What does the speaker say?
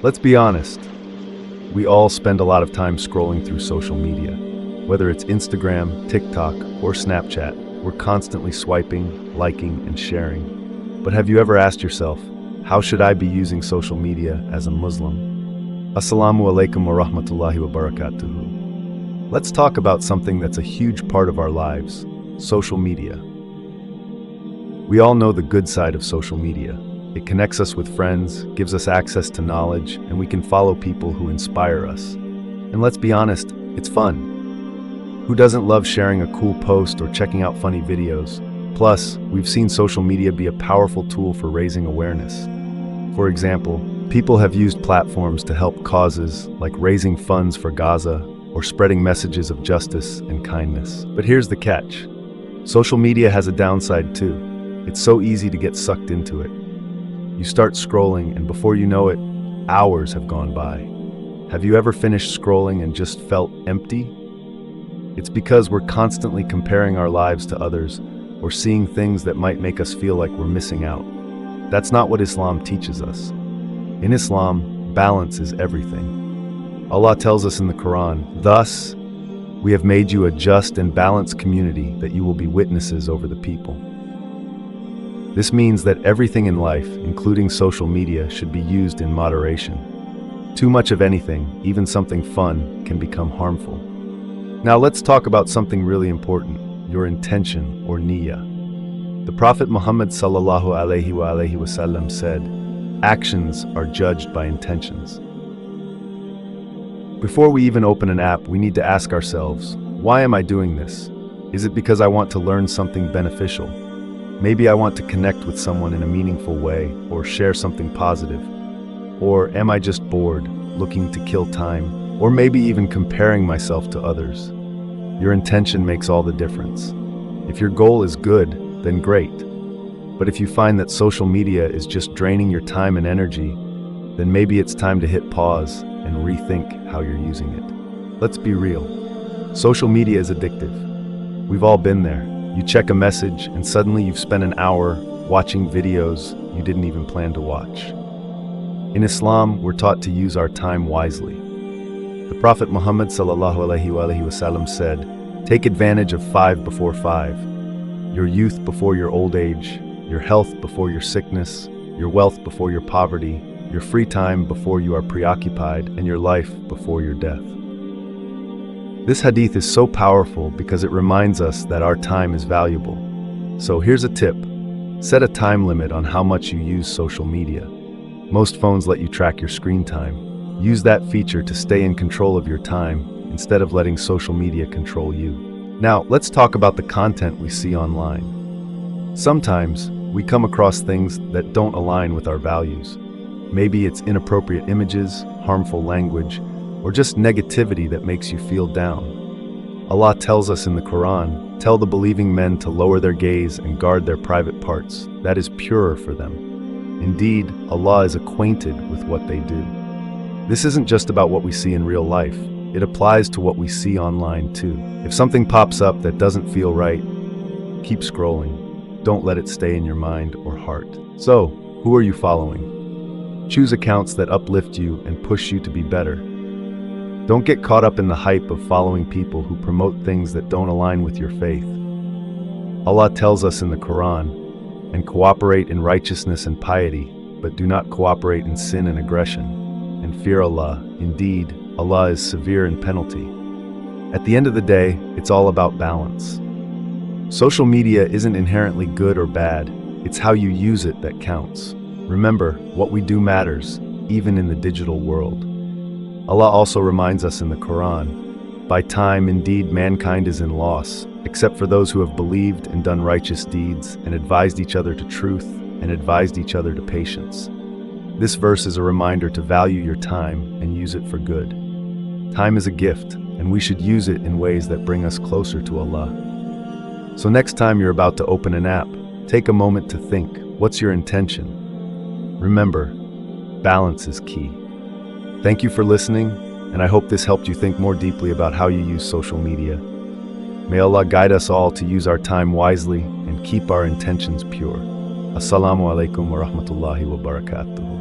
Let's be honest. We all spend a lot of time scrolling through social media. Whether it's Instagram, TikTok, or Snapchat, we're constantly swiping, liking, and sharing. But have you ever asked yourself, how should I be using social media as a Muslim? Assalamu Alaikum wa rahmatullahi wa barakatuhu. Let's talk about something that's a huge part of our lives, social media. We all know the good side of social media. It connects us with friends, gives us access to knowledge, and we can follow people who inspire us. And let's be honest, it's fun. Who doesn't love sharing a cool post or checking out funny videos? Plus, we've seen social media be a powerful tool for raising awareness. For example, people have used platforms to help causes like raising funds for Gaza or spreading messages of justice and kindness. But here's the catch. Social media has a downside too. It's so easy to get sucked into it. You start scrolling, and before you know it, hours have gone by. Have you ever finished scrolling and just felt empty? It's because we're constantly comparing our lives to others or seeing things that might make us feel like we're missing out. That's not what Islam teaches us. In Islam, balance is everything. Allah tells us in the Quran, "Thus, we have made you a just and balanced community that you will be witnesses over the people." This means that everything in life, including social media, should be used in moderation. Too much of anything, even something fun, can become harmful. Now let's talk about something really important, your intention or niyyah. The Prophet Muhammad sallallahu alaihi wasallam said, "Actions are judged by intentions." Before we even open an app, we need to ask ourselves, why am I doing this? Is it because I want to learn something beneficial? Maybe I want to connect with someone in a meaningful way or share something positive. Or am I just bored, looking to kill time, or maybe even comparing myself to others? Your intention makes all the difference. If your goal is good, then great. But if you find that social media is just draining your time and energy, then maybe it's time to hit pause and rethink how you're using it. Let's be real. Social media is addictive. We've all been there. You check a message and suddenly you've spent an hour watching videos you didn't even plan to watch. In Islam, we're taught to use our time wisely. The Prophet Muhammad sallallahu alaihi wasallam said, "Take advantage of 5 before 5. Your youth before your old age, your health before your sickness, your wealth before your poverty, your free time before you are preoccupied, and your life before your death." This hadith is so powerful because it reminds us that our time is valuable. So here's a tip. Set a time limit on how much you use social media. Most phones let you track your screen time. Use that feature to stay in control of your time instead of letting social media control you. Now, let's talk about the content we see online. Sometimes we come across things that don't align with our values. Maybe it's inappropriate images, harmful language, or just negativity that makes you feel down. Allah tells us in the Quran, "Tell the believing men to lower their gaze and guard their private parts. That is purer for them." Indeed, Allah is acquainted with what they do. This isn't just about what we see in real life. It applies to what we see online too. If something pops up that doesn't feel right, keep scrolling. Don't let it stay in your mind or heart. So, who are you following? Choose accounts that uplift you and push you to be better. Don't get caught up in the hype of following people who promote things that don't align with your faith. Allah tells us in the Quran, "And cooperate in righteousness and piety, but do not cooperate in sin and aggression. And fear Allah. Indeed, Allah is severe in penalty." At the end of the day, it's all about balance. Social media isn't inherently good or bad. It's how you use it that counts. Remember, what we do matters, even in the digital world. Allah also reminds us in the Quran, "By time, indeed, mankind is in loss, except for those who have believed and done righteous deeds, and advised each other to truth, and advised each other to patience." This verse is a reminder to value your time and use it for good. Time is a gift, and we should use it in ways that bring us closer to Allah. So next time you're about to open an app, take a moment to think, what's your intention? Remember, balance is key. Thank you for listening, and I hope this helped you think more deeply about how you use social media. May Allah guide us all to use our time wisely and keep our intentions pure. Assalamu Alaikum wa rahmatullahi wa barakatuh.